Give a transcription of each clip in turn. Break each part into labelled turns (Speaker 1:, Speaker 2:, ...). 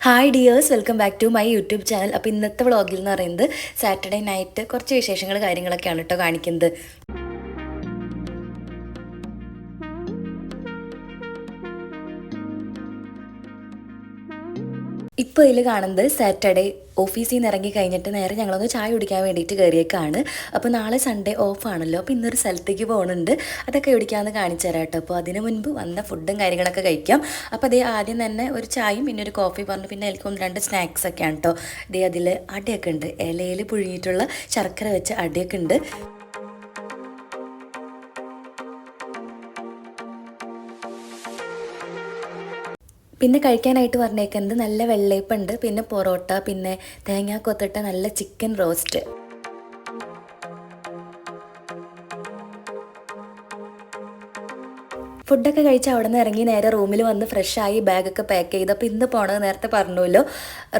Speaker 1: Hi dears, welcome back to my YouTube channel. അപ്പോൾ ഇന്നത്തെ വ്ളോഗിൽ എന്ന് പറയുന്നത് സാറ്റർഡേ നൈറ്റ് കുറച്ച് വിശേഷങ്ങൾ കാര്യങ്ങളൊക്കെയാണ് കേട്ടോ കാണിക്കുന്നത്. ഇപ്പോൾ ഇതിൽ കാണുന്നത് സാറ്റർഡേ ഓഫീസിൽ നിന്ന് ഇറങ്ങി കഴിഞ്ഞിട്ട് നേരെ ഞങ്ങളൊന്ന് ചായ കുടിക്കാൻ വേണ്ടിയിട്ട് കയറിയേക്കാണ്. അപ്പോൾ നാളെ സൺഡേ ഓഫാണല്ലോ, അപ്പോൾ ഇന്നൊരു സ്ഥലത്തേക്ക് പോകുന്നുണ്ട്. അതൊക്കെ എവിടേക്കാണെന്ന് കാണിച്ചു തരാം കേട്ടോ. അപ്പോൾ അതിന് മുൻപ് വന്ന ഫുഡും കാര്യങ്ങളൊക്കെ കഴിക്കാം. അപ്പോൾ അതേ ആദ്യം തന്നെ ഒരു ചായയും പിന്നെ ഒരു കോഫി പറഞ്ഞു, പിന്നെ അതിൽക്കും 2 സ്നാക്സൊക്കെയാണ് കേട്ടോ. ഇതേ അതിൽ അടയൊക്കെ ഉണ്ട്, ഇലയിൽ പുഴുങ്ങിയിട്ടുള്ള ശർക്കര വെച്ച അടയൊക്കെ ഉണ്ട്. പിന്നെ കഴിക്കാനായിട്ട് പറഞ്ഞേക്കുന്നത് നല്ല വെള്ളയപ്പുണ്ട്, പിന്നെ പൊറോട്ട, പിന്നെ തേങ്ങ കൊത്തിട്ട നല്ല ചിക്കൻ റോസ്റ്റ്. ഫുഡൊക്കെ കഴിച്ച് അവിടെ നിന്ന് ഇറങ്ങി നേരെ റൂമിൽ വന്ന് ഫ്രഷായി ബാഗൊക്കെ പാക്ക് ചെയ്ത്. അപ്പോൾ ഇന്ന് പോണത് നേരത്തെ പറഞ്ഞല്ലോ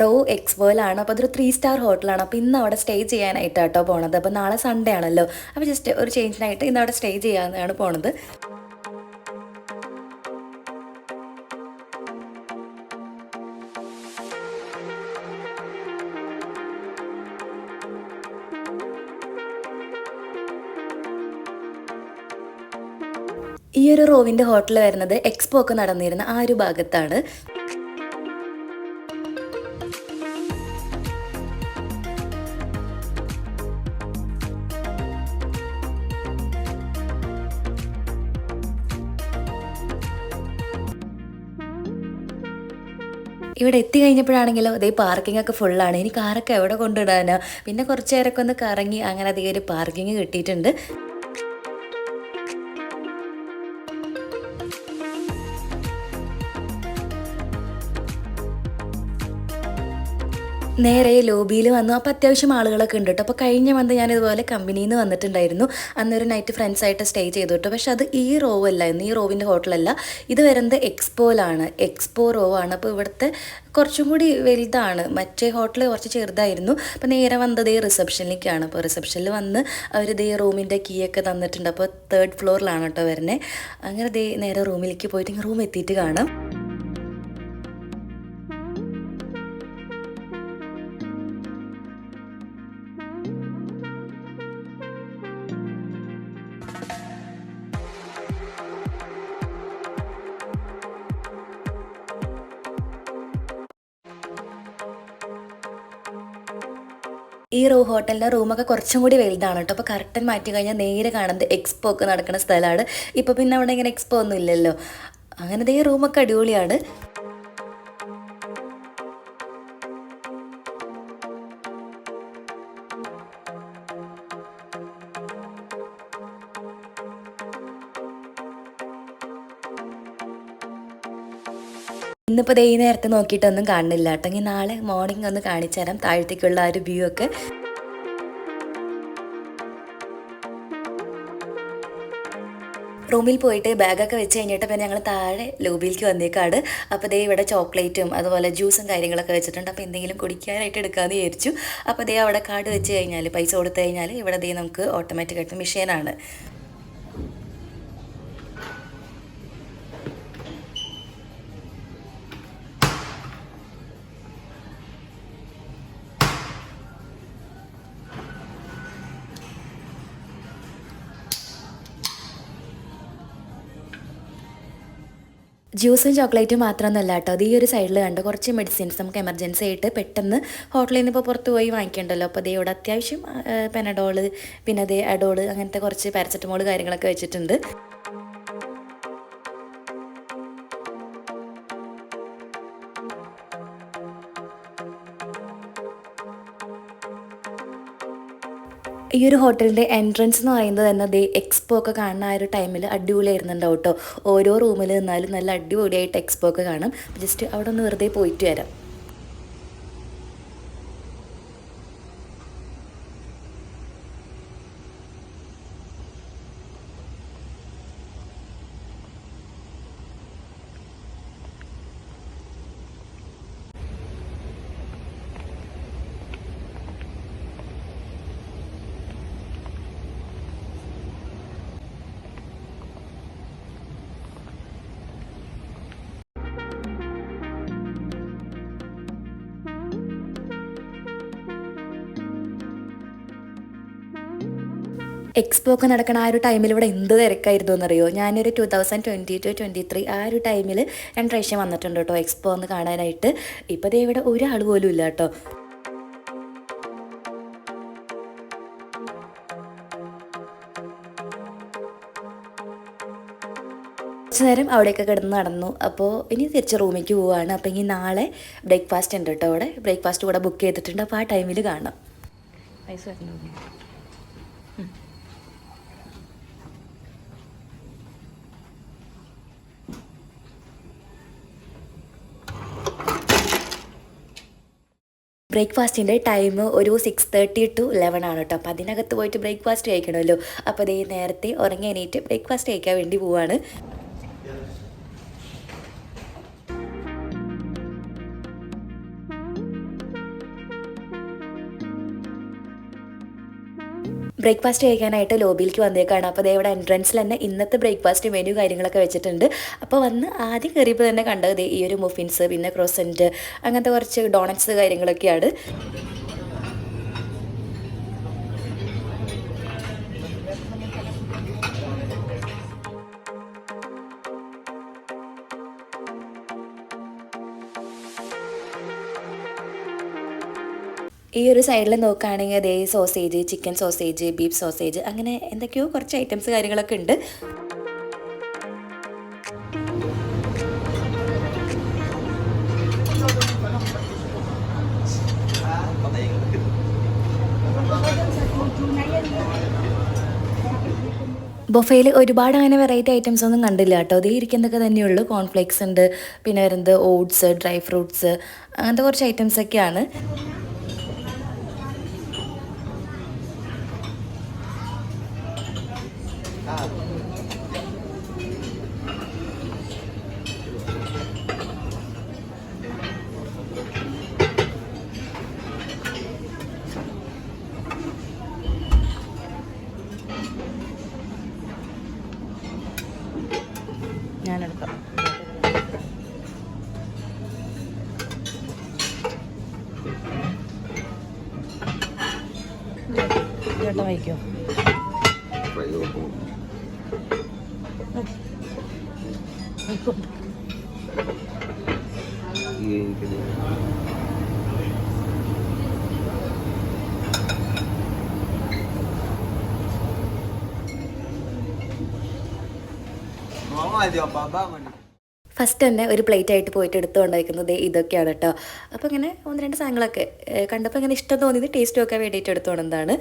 Speaker 1: റോ എക്സ്പോയിലാണ്. അപ്പോൾ അതൊരു 3 സ്റ്റാർ ഹോട്ടലാണ്. അപ്പോൾ ഇന്ന് അവിടെ സ്റ്റേ ചെയ്യാനായിട്ടാട്ടോ പോണത്. അപ്പോൾ നാളെ സൺഡേ ആണല്ലോ, അപ്പോൾ ജസ്റ്റ് ഒരു ചേഞ്ചിനായിട്ട് ഇന്ന് അവിടെ സ്റ്റേ ചെയ്യാനാണ് പോണത്. ഈ ഒരു റോവിൻ്റെ ഹോട്ടൽ വരുന്നത് എക്സ്പോ ഒക്കെ നടന്നിരുന്ന ആ ഒരു ഭാഗത്താണ്. ഇവിടെ എത്തി കഴിഞ്ഞപ്പോഴാണെങ്കിലോ അതേ പാർക്കിംഗ് ഒക്കെ ഫുള്ളാണ്. ഇനി കാറൊക്കെ എവിടെ കൊണ്ടിടാനോ. പിന്നെ കുറച്ച് നേരമൊക്കെ ഒന്ന് കറങ്ങി അങ്ങനെ അധികം ഒരു പാർക്കിംഗ് കിട്ടിയിട്ടുണ്ട്. നേരെ ലോബിയിൽ വന്നു. അപ്പോൾ അത്യാവശ്യം ആളുകളൊക്കെ ഉണ്ട് കേട്ടോ. അപ്പോൾ കഴിഞ്ഞ മന്ത് ഞാൻ ഇതുപോലെ കമ്പനിയിൽ നിന്ന് വന്നിട്ടുണ്ടായിരുന്നു. അന്നൊരു നൈറ്റ് ഫ്രണ്ട്സായിട്ട് സ്റ്റേ ചെയ്തു കേട്ടോ. പക്ഷെ അത് ഈ റോ അല്ലായിരുന്നു, ഈ റോവിൻ്റെ ഹോട്ടലല്ല. ഇത് വരുന്നത് എക്സ്പോയിലാണ്, എക്സ്പോ റോ ആണ്. അപ്പോൾ ഇവിടുത്തെ കുറച്ചും കൂടി വലുതാണ്. മറ്റേ ഹോട്ടൽ കുറച്ച് ചെറുതായിരുന്നു. അപ്പോൾ നേരെ വന്നത് ഈ റിസപ്ഷനിലേക്കാണ്. അപ്പോൾ റിസപ്ഷനിൽ വന്ന് അവർ ദേ റൂമിൻ്റെ കീ ഒക്കെ തന്നിട്ടുണ്ട്. അപ്പോൾ 3rd ഫ്ലോറിലാണ് കേട്ടോ വരുന്നത്. അങ്ങനെ ദേ നേരെ റൂമിലേക്ക് പോയിട്ട് റൂം എത്തിയിട്ട് കാണാം. ഈ ഹോട്ടലിൻ്റെ റൂമൊക്കെ കുറച്ചും കൂടി വലുതാണ് കേട്ടോ. അപ്പോൾ കർട്ടൻ മാറ്റി കഴിഞ്ഞാൽ നേരെ കാണുന്നത് എക്സ്പോ ഒക്കെ നടക്കുന്ന സ്ഥലമാണ്. ഇപ്പോൾ പിന്നെ അവിടെ ഇങ്ങനെ എക്സ്പോ ഒന്നും ഇല്ലല്ലോ. അങ്ങനെ ദേ റൂമൊക്കെ അടിപൊളിയാണ്. ഇന്നിപ്പോൾ ഈ നേരത്തെ നോക്കിയിട്ടൊന്നും കാണുന്നില്ല കേട്ടോ. ഇനി നാളെ മോർണിംഗ് ഒന്ന് കാണിച്ചു തരാം താഴത്തേക്കുള്ള ആ ഒരു വ്യൂ ഒക്കെ. റൂമിൽ പോയിട്ട് ബാഗൊക്കെ വെച്ച് കഴിഞ്ഞിട്ട് പിന്നെ ഞങ്ങൾ താഴെ ലോബിയിലേക്ക് വന്നേക്കാട്. അപ്പോൾ ദേ ഇവിടെ ചോക്ലേറ്റും അതുപോലെ ജ്യൂസും കാര്യങ്ങളൊക്കെ വെച്ചിട്ടുണ്ട്. അപ്പോൾ എന്തെങ്കിലും കുടിക്കാനായിട്ട് എടുക്കാമെന്ന് വിചാരിച്ചു. അപ്പോൾ ദേ അവിടെ കാർഡ് വെച്ച് കഴിഞ്ഞാൽ പൈസ കൊടുത്തു കഴിഞ്ഞാൽ ഇവിടെ ദേ നമുക്ക് ഓട്ടോമാറ്റിക്കായിട്ട് മെഷീനാണ്. ജ്യൂസും ചോക്ലേറ്റും മാത്രമൊന്നുമല്ല കേട്ടോ. അത് ഈ ഒരു സൈഡിൽ കണ്ട് കുറച്ച് മെഡിസിൻസ് നമുക്ക് എമർജൻസി ആയിട്ട് പെട്ടെന്ന് ഹോട്ടലിൽ നിന്ന് ഇപ്പോൾ പുറത്ത് പോയി വാങ്ങിക്കണ്ടല്ലോ. അപ്പോൾ ഇവിടെ അത്യാവശ്യം പെനഡോള്, പിന്നെ അതേ അഡോള്, അങ്ങനത്തെ കുറച്ച് പാരസെറ്റമോൾ കാര്യങ്ങളൊക്കെ വെച്ചിട്ടുണ്ട്. ഈ ഒരു ഹോട്ടലിൻ്റെ എൻട്രൻസ് എന്ന് പറയുന്നത് തന്നെ ദേ എക്സ്പോ ഒക്കെ കാണുന്ന ആ ഒരു ടൈമിൽ അടിപൊളിയായിരുന്നുണ്ടാവും കേട്ടോ. ഓരോ റൂമിൽ നിന്നാലും നല്ല അടിപൊളിയായിട്ട് എക്സ്പോ ഒക്കെ കാണാം. ജസ്റ്റ് അവിടെ ഒന്ന് വെറുതെ പോയിട്ട് വരാം. എക്സ്പോ ഒക്കെ നടക്കുന്ന ആ ഒരു ടൈമിൽ ഇവിടെ എന്ത് തിരക്കായിരുന്നു എന്നറിയോ. ഞാനൊരു 2022-23 ആ ഒരു ടൈമിൽ 2 പ്രാവശ്യം വന്നിട്ടുണ്ട് കേട്ടോ എക്സ്പോ ഒന്ന് കാണാനായിട്ട്. ഇപ്പോൾ ദേ ഇവിടെ ഒരാൾ പോലും ഇല്ല കേട്ടോ. കുറച്ച് നേരം അവിടെയൊക്കെ കിടന്ന് നടന്നു. അപ്പോൾ ഇനി തിരിച്ച് റൂമിലേക്ക് പോവുകയാണ്. അപ്പോൾ ഇനി നാളെ ബ്രേക്ക്ഫാസ്റ്റ് ഉണ്ട് കേട്ടോ. അവിടെ ബ്രേക്ക്ഫാസ്റ്റ് കൂടെ ബുക്ക് ചെയ്തിട്ടുണ്ട്. അപ്പോൾ ആ ടൈമിൽ കാണാം. പൈസ വരണോ? ബ്രേക്ക്ഫാസ്റ്റിൻ്റെ ടൈം ഒരു 6:30 to 11 ആണ് കേട്ടോ. അപ്പോൾ അതിനകത്ത് പോയിട്ട് ബ്രേക്ക്ഫാസ്റ്റ് കഴിക്കണമല്ലോ. അപ്പോൾ അതേ നേരത്തെ ഉറങ്ങി എണീറ്റ് ബ്രേക്ക്ഫാസ്റ്റ് കഴിക്കാൻ വേണ്ടി പോവാണ്. ബ്രേക്ക്ഫാസ്റ്റ് കഴിക്കാനായിട്ട് ലോബിയിലേക്ക് വന്നേക്കാണ്. അപ്പോൾ ഇവിടെ എൻട്രൻസിൽ തന്നെ ഇന്നത്തെ ബ്രേക്ക്ഫാസ്റ്റ് മെനു കാര്യങ്ങളൊക്കെ വെച്ചിട്ടുണ്ട്. അപ്പോൾ വന്ന് ആദ്യം കയറിയപ്പോൾ തന്നെ കണ്ടത് ഈ ഒരു മുഫിൻസ്, പിന്നെ ക്രോസൻറ്റ്, അങ്ങനത്തെ കുറച്ച് ഡോണറ്റ്സ് കാര്യങ്ങളൊക്കെയാണ്. ഈ ഒരു സൈഡിൽ നോക്കുകയാണെങ്കിൽ അതേ sausage, chicken sausage, beef sausage, അങ്ങനെ എന്തൊക്കെയോ കുറച്ച് ഐറ്റംസ് കാര്യങ്ങളൊക്കെ ഉണ്ട്. ബൊഫയിൽ ഒരുപാട് അങ്ങനെ വെറൈറ്റി ഐറ്റംസ് ഒന്നും കണ്ടില്ല കേട്ടോ. അതേ ഇരിക്കുന്നതൊക്കെ തന്നെയുള്ളൂ. കോൺഫ്ലേക്സ് ഉണ്ട്, പിന്നെ വരുന്നത് ഓട്സ്, ഡ്രൈ ഫ്രൂട്ട്സ്, അങ്ങനത്തെ കുറച്ച് ഐറ്റംസൊക്കെയാണ്. ഞാനെടുക്കാം. ചേട്ടാ വയ്ക്കോ? ഫസ്റ്റ് തന്നെ ഒരു പ്ലേറ്റ് ആയിട്ട് പോയിട്ട് എടുത്തുകൊണ്ട് വയ്ക്കുന്നത് ഇതൊക്കെയാണ് കേട്ടോ. അപ്പോൾ ഇങ്ങനെ 1-2 സാധനങ്ങളൊക്കെ കണ്ടപ്പോൾ ഇങ്ങനെ ഇഷ്ടം തോന്നിയത് ടേസ്റ്റ് വെക്കാൻ വേണ്ടിയിട്ട് എടുത്തുകൊണ്ടെന്താണ്.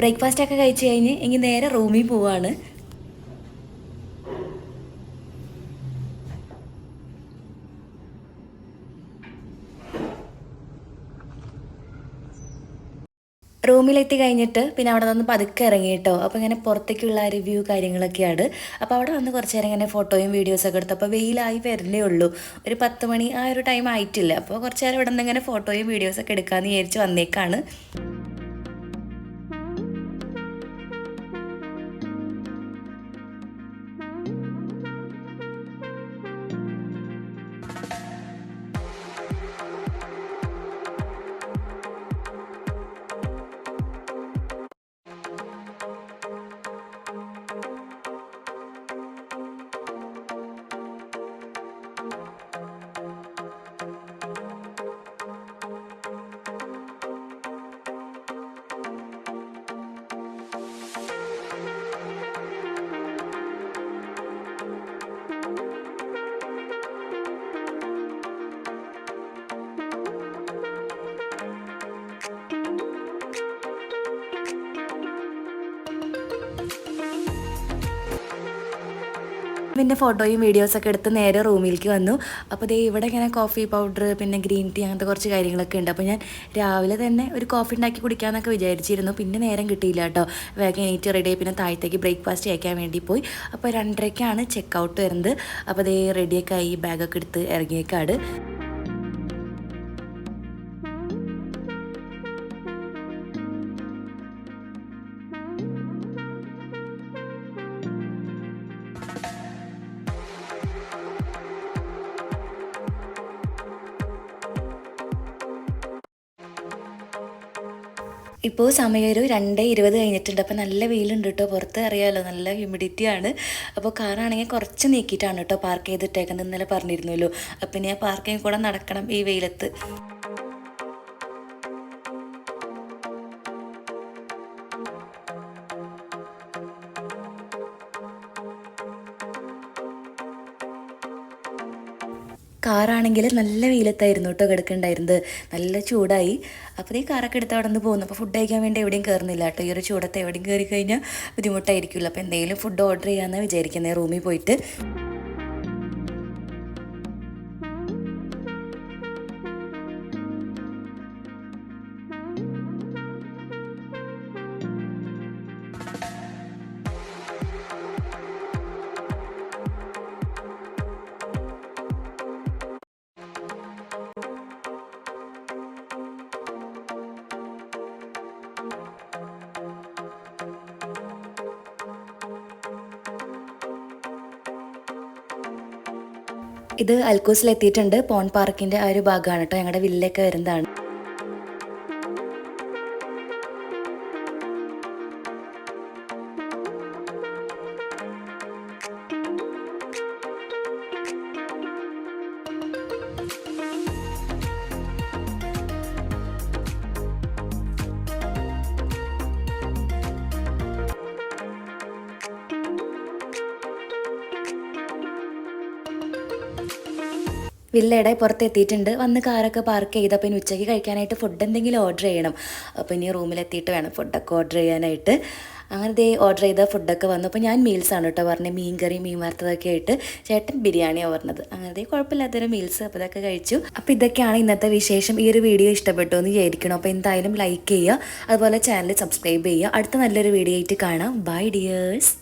Speaker 1: ബ്രേക്ക്ഫാസ്റ്റ് ഒക്കെ കഴിച്ച് കഴിഞ്ഞ് ഇനി നേരെ റൂമിൽ പോവാണ്. റൂമിലെത്തി കഴിഞ്ഞിട്ട് പിന്നെ അവിടെ നിന്ന് പതുക്കെ ഇറങ്ങി കേട്ടോ. അപ്പോൾ ഇങ്ങനെ പുറത്തേക്കുള്ള റിവ്യൂ കാര്യങ്ങളൊക്കെയാണ്. അപ്പോൾ അവിടെ വന്ന് കുറച്ച് നേരം ഇങ്ങനെ ഫോട്ടോയും വീഡിയോസൊക്കെ എടുത്തു. അപ്പോൾ വെയിലായി വരുന്നേ ഉള്ളൂ, ഒരു 10 മണി ആ ഒരു ടൈം ആയിട്ടില്ല. അപ്പോൾ കുറച്ച് നേരം ഇവിടെ നിന്ന് ഇങ്ങനെ ഫോട്ടോയും വീഡിയോസൊക്കെ എടുക്കാമെന്ന് വിചാരിച്ച് വന്നേക്കാണ്. പിന്നെ ഫോട്ടോയും വീഡിയോസൊക്കെ എടുത്ത് നേരെ റൂമിലേക്ക് വന്നു. അപ്പോൾ ദേ ഇവിടെ ഇങ്ങനെ കോഫി പൗഡർ പിന്നെ ഗ്രീൻ ടീ അങ്ങനത്തെ കുറച്ച് കാര്യങ്ങളൊക്കെ ഉണ്ട്. അപ്പോൾ ഞാൻ രാവിലെ തന്നെ ഒരു കോഫി ഉണ്ടാക്കി കുടിക്കാമെന്നൊക്കെ വിചാരിച്ചിരുന്നു. പിന്നെ നേരം കിട്ടിയില്ല കേട്ടോ. വേഗം എണീറ്റ് റെഡി ആയി പിന്നെ താഴത്തേക്ക് ബ്രേക്ക്ഫാസ്റ്റ് കഴിക്കാൻ വേണ്ടി പോയി. അപ്പോൾ 2:30ക്കാണ് ചെക്ക് ഔട്ട് വരുന്നത്. അപ്പോൾ ദേ റെഡിയൊക്കെ ആയി ബാഗൊക്കെ എടുത്ത് ഇറങ്ങിയേക്കാട്. ഇപ്പോൾ സമയം ഒരു 2:20 കഴിഞ്ഞിട്ടുണ്ട്. അപ്പോൾ നല്ല വെയിലുണ്ട് കേട്ടോ. പുറത്ത് അറിയാമല്ലോ, നല്ല ഹ്യൂമിഡിറ്റി ആണ്. അപ്പോൾ കാറാണെങ്കിൽ കുറച്ച് നീക്കിയിട്ടാണ് കേട്ടോ പാർക്ക് ചെയ്തിട്ടേക്കുന്നത്. ഇന്നലെ പറഞ്ഞിരുന്നല്ലോ. അപ്പം ഞാൻ പാർക്കിംഗ് കൂടെ നടക്കണം ഈ വെയിലത്ത്. കാറാണെങ്കിൽ നല്ല വെയിലത്തായിരുന്നു കേട്ടോ കിടക്കുന്നുണ്ടായിരുന്നത്. നല്ല ചൂടായി. അപ്പോൾ ഈ കാറൊക്കെ എടുത്ത് അവിടെ നിന്ന് പോകുന്നു. അപ്പോൾ ഫുഡ് കഴിക്കാൻ വേണ്ടി എവിടെയും കയറുന്നില്ല കേട്ടോ. ഈ ഒരു ചൂടത്ത് എവിടെയും കയറി കഴിഞ്ഞാൽ ബുദ്ധിമുട്ടായിരിക്കുമല്ലോ. അപ്പോൾ എന്തെങ്കിലും ഫുഡ് ഓർഡർ ചെയ്യാമെന്നാണ് വിചാരിക്കുന്നത് റൂമിൽ പോയിട്ട്. ഇത് അൽക്കൂസിലെത്തിയിട്ടുണ്ട്. പോൺ പാർക്കിൻ്റെ ആ ഒരു ഭാഗമാണ് കേട്ടോ. ഞങ്ങളുടെ വില്ലൊക്കെ വരുന്നതാണ്. വില്ലയുടെ പുറത്ത് എത്തിയിട്ടുണ്ട്. വന്ന് കാറൊക്കെ പാർക്ക് ചെയ്ത് അപ്പോൾ ഇനി ഉച്ചയ്ക്ക് കഴിക്കാനായിട്ട് ഫുഡ് എന്തെങ്കിലും ഓർഡർ ചെയ്യണം. അപ്പോൾ ഇനി റൂമിലെത്തിയിട്ട് വേണം ഫുഡൊക്കെ ഓർഡർ ചെയ്യാനായിട്ട്. അങ്ങനെ ദേ ഓർഡർ ചെയ്ത ഫുഡൊക്കെ വന്നു. അപ്പോൾ ഞാൻ മീൽസാണ് കേട്ടോ പറഞ്ഞത്. മീൻ കറി മീൻ വറുത്തതൊക്കെ ആയിട്ട്. ചേട്ടൻ ബിരിയാണിയാണ് പറഞ്ഞത്. അങ്ങനെ കുഴപ്പമില്ലാത്തൊരു മീൽസ്. അപ്പോൾ ഇതൊക്കെ കഴിച്ചു. അപ്പോൾ ഇതൊക്കെയാണ് ഇന്നത്തെ വിശേഷം. ഈ ഒരു വീഡിയോ ഇഷ്ടപ്പെട്ടു എന്ന് വിചാരിക്കണം. അപ്പോൾ എന്തായാലും ലൈക്ക് ചെയ്യുക, അതുപോലെ ചാനൽ സബ്സ്ക്രൈബ് ചെയ്യുക. അടുത്ത നല്ലൊരു വീഡിയോ ആയിട്ട് കാണാം. Bye dears.